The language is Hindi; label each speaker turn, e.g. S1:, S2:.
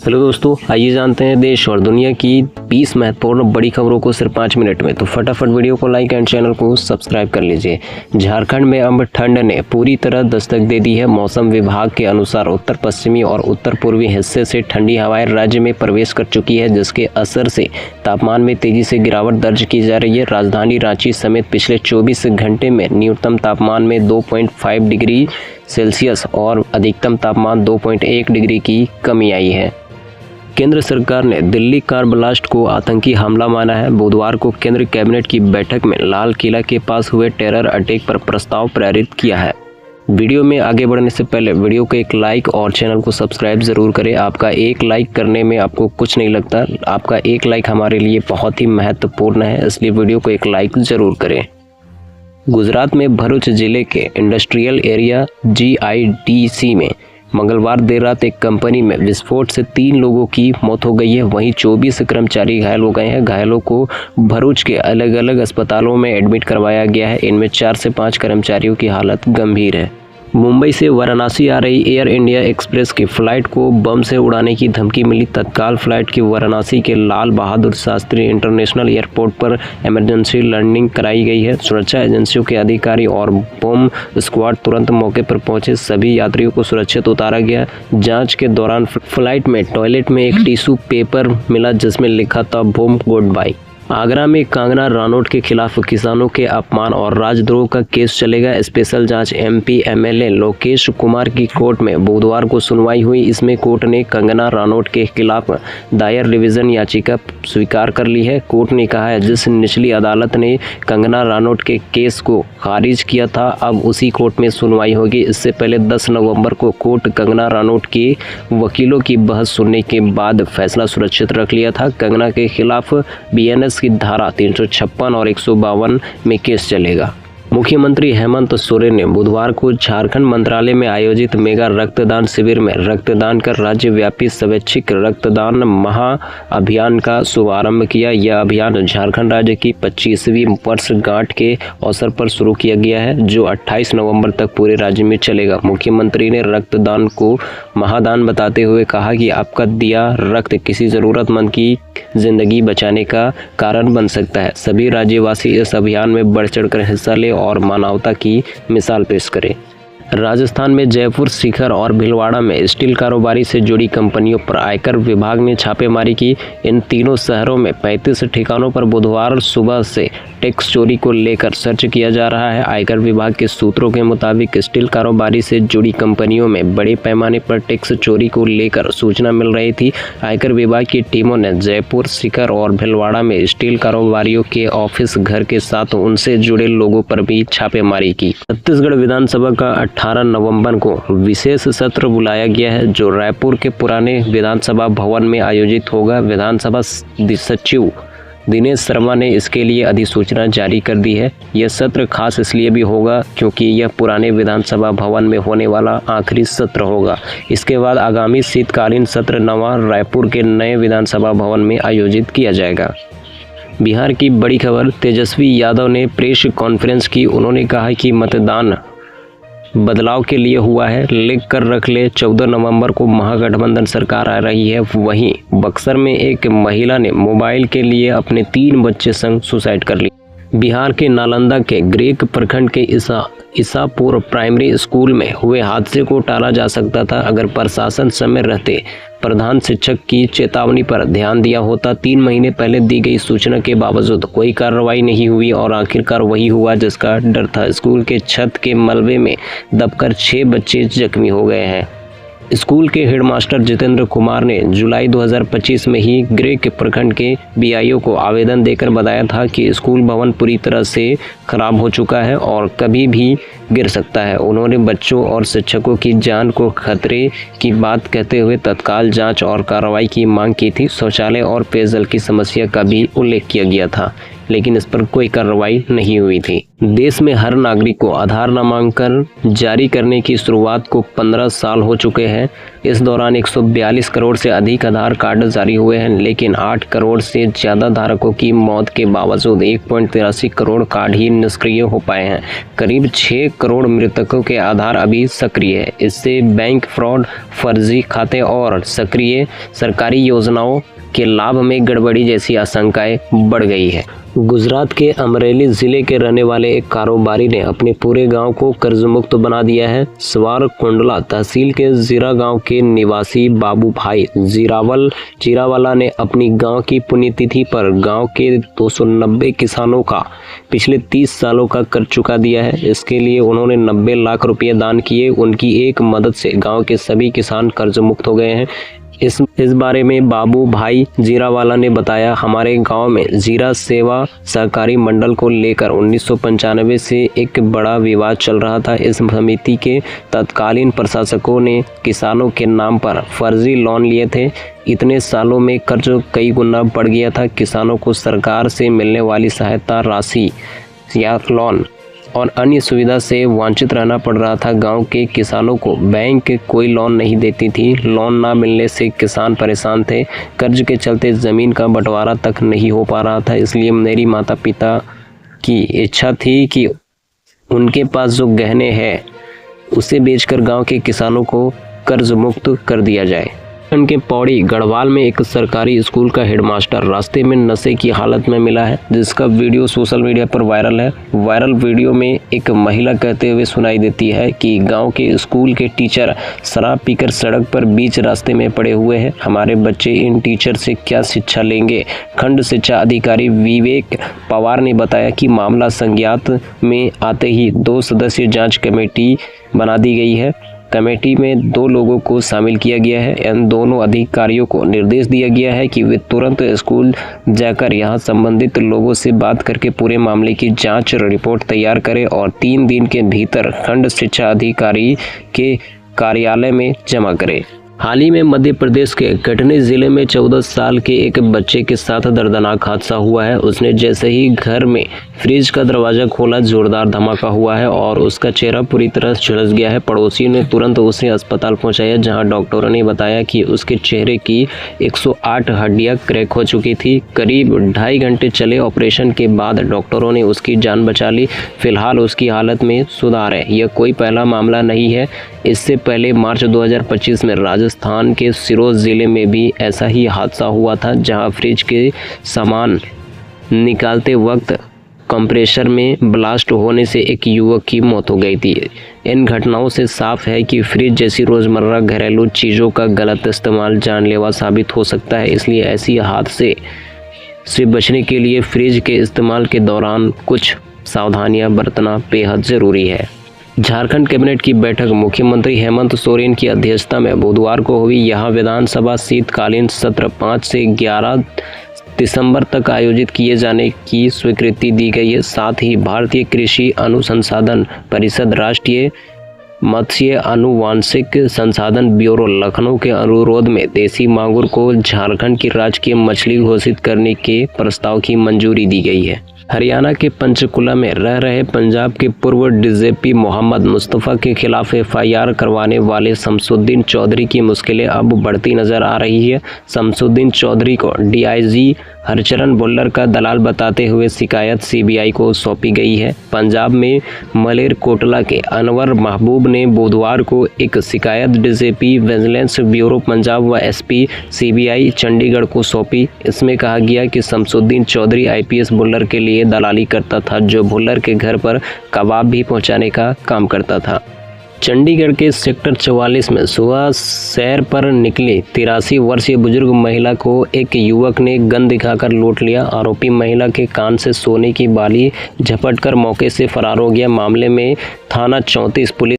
S1: हेलो दोस्तों, आइए जानते हैं देश और दुनिया की 20 महत्वपूर्ण बड़ी खबरों को सिर्फ 5 मिनट में। तो फटाफट वीडियो को लाइक एंड चैनल को सब्सक्राइब कर लीजिए। झारखंड में अब ठंड ने पूरी तरह दस्तक दे दी है। मौसम विभाग के अनुसार उत्तर पश्चिमी और उत्तर पूर्वी हिस्से से ठंडी हवाएं राज्य में प्रवेश कर चुकी है, जिसके असर से तापमान में तेजी से गिरावट दर्ज की जा रही है। राजधानी रांची समेत पिछले 24 घंटे में न्यूनतम तापमान में 2.5 डिग्री सेल्सियस और अधिकतम तापमान 2.1 डिग्री की कमी आई है। केंद्र सरकार ने दिल्ली कार ब्लास्ट को आतंकी हमला माना है। बुधवार को केंद्र कैबिनेट की बैठक में लाल किला के पास हुए टेरर अटैक पर प्रस्ताव पारित किया है। वीडियो में आगे बढ़ने से पहले वीडियो को एक लाइक और चैनल को सब्सक्राइब जरूर करें। आपका एक लाइक करने में आपको कुछ नहीं लगता, आपका एक लाइक हमारे लिए बहुत ही महत्वपूर्ण है, इसलिए वीडियो को एक लाइक जरूर करें। गुजरात में भरूच जिले के इंडस्ट्रियल एरिया GIDC में मंगलवार देर रात एक कंपनी में विस्फोट से 3 लोगों की मौत हो गई है। वहीं 24 कर्मचारी घायल हो गए हैं। घायलों को भरूच के अलग अलग अस्पतालों में एडमिट करवाया गया है। इनमें 4 से 5 कर्मचारियों की हालत गंभीर है। मुंबई से वाराणसी आ रही एयर इंडिया एक्सप्रेस की फ्लाइट को बम से उड़ाने की धमकी मिली। तत्काल फ्लाइट की वाराणसी के लाल बहादुर शास्त्री इंटरनेशनल एयरपोर्ट पर इमरजेंसी लैंडिंग कराई गई है। सुरक्षा एजेंसियों के अधिकारी और बम स्क्वाड तुरंत मौके पर पहुंचे। सभी यात्रियों को सुरक्षित उतारा गया। जांच के दौरान फ्लाइट में टॉयलेट में एक टिश्यू पेपर मिला जिसमें लिखा था बम गुड बाय। आगरा में कंगना रानौत के खिलाफ किसानों के अपमान और राजद्रोह का केस चलेगा। स्पेशल जांच MP MLA लोकेश कुमार की कोर्ट में बुधवार को सुनवाई हुई। इसमें कोर्ट ने कंगना रानौत के खिलाफ दायर रिवीजन याचिका स्वीकार कर ली है। कोर्ट ने कहा है जिस निचली अदालत ने कंगना रानौत के केस को खारिज किया था, अब उसी कोर्ट में सुनवाई होगी। इससे पहले 10 नवंबर को कोर्ट कंगना रानौत के वकीलों की बहस सुनने के बाद फैसला सुरक्षित रख लिया था। कंगना के खिलाफ BNS की धारा 356 और 152 में केस चलेगा। मुख्यमंत्री हेमंत सोरेन ने बुधवार को झारखंड मंत्रालय में आयोजित मेगा रक्तदान शिविर में रक्तदान कर राज्यव्यापी स्वैच्छिक रक्तदान महाअभियान का शुभारंभ किया। यह अभियान झारखंड राज्य की 25वीं वर्षगांठ के अवसर पर शुरू किया गया है, जो 28 नवंबर तक पूरे राज्य में चलेगा। मुख्यमंत्री ने रक्तदान को महादान बताते हुए कहा कि आपका दिया रक्त किसी जरूरतमंद की जिंदगी बचाने का कारण बन सकता है। सभी राज्यवासी इस अभियान में बढ़ चढ़कर हिस्सा लें और मानवता की मिसाल पेश करें। राजस्थान में जयपुर, सीकर और भीलवाड़ा में स्टील कारोबारी से जुड़ी कंपनियों पर आयकर विभाग ने छापेमारी की। इन तीनों शहरों में 35 ठिकानों पर बुधवार सुबह से टैक्स चोरी को लेकर सर्च किया जा रहा है। आयकर विभाग के सूत्रों के मुताबिक स्टील कारोबारी से जुड़ी कंपनियों में बड़े पैमाने पर टैक्स चोरी को लेकर सूचना मिल रही थी। आयकर विभाग की टीमों ने जयपुर, सीकर और भीलवाड़ा में स्टील कारोबारियों के ऑफिस, घर के साथ उनसे जुड़े लोगों पर भी छापेमारी की। छत्तीसगढ़ विधानसभा का 18 नवंबर को विशेष सत्र बुलाया गया है, जो रायपुर के पुराने विधानसभा भवन में आयोजित होगा। विधानसभा सचिव दिनेश शर्मा ने इसके लिए अधिसूचना जारी कर दी है। यह सत्र खास इसलिए भी होगा क्योंकि यह पुराने विधानसभा भवन में होने वाला आखिरी सत्र होगा। इसके बाद आगामी शीतकालीन सत्र नवा रायपुर के नए विधानसभा भवन में आयोजित किया जाएगा। बिहार की बड़ी खबर, तेजस्वी यादव ने प्रेस कॉन्फ्रेंस की। उन्होंने कहा कि मतदान बदलाव के लिए हुआ है, लिख कर रख ले। 14 नवंबर को महागठबंधन सरकार आ रही है। वहीं बक्सर में एक महिला ने मोबाइल के लिए अपने 3 बच्चे संग सुसाइड कर ली। बिहार के नालंदा के ग्रेक प्रखंड के ईसापुर प्राइमरी स्कूल में हुए हादसे को टाला जा सकता था अगर प्रशासन समय रहते प्रधान शिक्षक की चेतावनी पर ध्यान दिया होता। 3 महीने पहले दी गई सूचना के बावजूद कोई कार्रवाई नहीं हुई और आखिरकार वही हुआ जिसका डर था। स्कूल के छत के मलबे में दबकर 6 बच्चे जख्मी हो गए हैं। स्कूल के हेडमास्टर जितेंद्र कुमार ने जुलाई 2025 में ही ग्रेक प्रखंड के BIO को आवेदन देकर बताया था कि स्कूल भवन पूरी तरह से खराब हो चुका है और कभी भी गिर सकता है। उन्होंने बच्चों और शिक्षकों की जान को खतरे की बात कहते हुए तत्काल जांच और कार्रवाई की मांग की थी। शौचालय और पेयजल की समस्या का भी उल्लेख किया गया था, लेकिन इस पर कोई कार्रवाई नहीं हुई थी। देश में हर नागरिक को आधार नामांकन जारी करने की शुरुआत को 15 साल हो चुके हैं। इस दौरान 142 करोड़ से अधिक आधार कार्ड जारी हुए हैं, लेकिन 8 करोड़ से ज़्यादा धारकों की मौत के बावजूद 1.83 करोड़ कार्ड ही निष्क्रिय हो पाए हैं। करीब 6 करोड़ मृतकों के आधार अभी सक्रिय है। इससे बैंक फ्रॉड, फर्जी खाते और सक्रिय सरकारी योजनाओं के लाभ में गड़बड़ी जैसी आशंकाएं बढ़ गई है। गुजरात के अमरेली जिले के रहने वाले एक कारोबारी ने अपने पूरे गांव को कर्ज मुक्त बना दिया है। सवार कुंडला तहसील के जीरा गांव के निवासी बाबू भाई जीरावाला ने अपनी गांव की पुण्यतिथि पर गांव के 290 किसानों का पिछले 30 सालों का कर्ज चुका दिया है। इसके लिए उन्होंने 90 लाख रुपए दान किए। उनकी एक मदद से गाँव के सभी किसान कर्ज मुक्त हो गए हैं। इस बारे में बाबू भाई जीरावाला ने बताया, हमारे गांव में जीरा सेवा सहकारी मंडल को लेकर 1995 से एक बड़ा विवाद चल रहा था। इस समिति के तत्कालीन प्रशासकों ने किसानों के नाम पर फर्जी लोन लिए थे। इतने सालों में कर्ज कई गुना बढ़ गया था। किसानों को सरकार से मिलने वाली सहायता राशि या लोन और अन्य सुविधा से वंचित रहना पड़ रहा था। गांव के किसानों को बैंक कोई लोन नहीं देती थी। लोन ना मिलने से किसान परेशान थे। कर्ज के चलते ज़मीन का बंटवारा तक नहीं हो पा रहा था। इसलिए मेरी माता पिता की इच्छा थी कि उनके पास जो गहने हैं उसे बेचकर गांव के किसानों को कर्ज मुक्त कर दिया जाए। के पौड़ी गढ़वाल में एक सरकारी स्कूल का हेडमास्टर रास्ते में नशे की हालत में मिला है, जिसका वीडियो सोशल मीडिया पर वायरल है। वायरल वीडियो में एक महिला कहते हुए सुनाई देती है कि गांव के स्कूल के टीचर शराब पीकर सड़क पर बीच रास्ते में पड़े हुए हैं। हमारे बच्चे इन टीचर से क्या शिक्षा लेंगे। खंड शिक्षा अधिकारी विवेक पवार ने बताया कि मामला संज्ञात में आते ही 2 सदस्यीय जाँच कमेटी बना दी गई है। कमेटी में 2 लोगों को शामिल किया गया है। इन दोनों अधिकारियों को निर्देश दिया गया है कि वे तुरंत स्कूल जाकर यहां संबंधित लोगों से बात करके पूरे मामले की जांच रिपोर्ट तैयार करें और 3 दिन के भीतर खंड शिक्षा अधिकारी के कार्यालय में जमा करें। हाल ही में मध्य प्रदेश के कटनी जिले में 14 साल के एक बच्चे के साथ दर्दनाक हादसा हुआ है। उसने जैसे ही घर में फ्रिज का दरवाजा खोला, जोरदार धमाका हुआ है और उसका चेहरा पूरी तरह झुलस गया है। पड़ोसी ने तुरंत उसे अस्पताल पहुंचाया, जहां डॉक्टरों ने बताया कि उसके चेहरे की 108 हड्डियां क्रैक हो चुकी थी। करीब 2.5 घंटे चले ऑपरेशन के बाद डॉक्टरों ने उसकी जान बचा ली। फिलहाल उसकी हालत में सुधार है। यह कोई पहला मामला नहीं है। इससे पहले मार्च 2025 में राजस्थान के सिरोही जिले में भी ऐसा ही हादसा हुआ था, जहां फ्रिज के सामान निकालते वक्त कंप्रेसर में ब्लास्ट होने से एक युवक की मौत हो गई थी। इन घटनाओं से साफ है कि फ्रिज जैसी रोज़मर्रा घरेलू चीज़ों का गलत इस्तेमाल जानलेवा साबित हो सकता है। इसलिए ऐसी हादसे से बचने के लिए फ्रिज के इस्तेमाल के दौरान कुछ सावधानियां बरतना बेहद ज़रूरी है। झारखंड कैबिनेट की बैठक मुख्यमंत्री हेमंत सोरेन की अध्यक्षता में बुधवार को हुई। यहां विधानसभा शीतकालीन सत्र 5 से 11 दिसंबर तक आयोजित किए जाने की स्वीकृति दी गई है। साथ ही भारतीय कृषि अनुसंधान परिषद, राष्ट्रीय मत्स्य आनुवांशिक संसाधन ब्यूरो लखनऊ के अनुरोध में देसी मांगुर को झारखंड की राजकीय मछली घोषित करने के प्रस्ताव की मंजूरी दी गई है। हरियाणा के पंचकुला में रह रहे पंजाब के पूर्व डीजीपी मोहम्मद मुस्तफ़ा के खिलाफ एफआईआर करवाने वाले शमसुद्दीन चौधरी की मुश्किलें अब बढ़ती नजर आ रही है। शमसुद्दीन चौधरी को डीआईजी हरचरण बुल्लर का दलाल बताते हुए शिकायत सीबीआई को सौंपी गई है। पंजाब में मलेरकोटला के अनवर महबूब ने बुधवार को एक शिकायत डीजीपी विजिलेंस ब्यूरो पंजाब व एसपी सीबीआई चंडीगढ़ को सौंपी। इसमें कहा गया कि शमसुद्दीन चौधरी आईपीएस बुल्लर के लिए दलाली करता था, जो बुल्लर के घर पर कबाब भी पहुंचाने का काम करता था। चंडीगढ़ के सेक्टर 44 में सुबह सैर पर निकली 83 वर्षीय बुजुर्ग महिला को एक युवक ने गन दिखाकर लूट लिया। आरोपी महिला के कान से सोने की बाली झपटकर मौके से फरार हो गया। मामले में थाना 34 पुलिस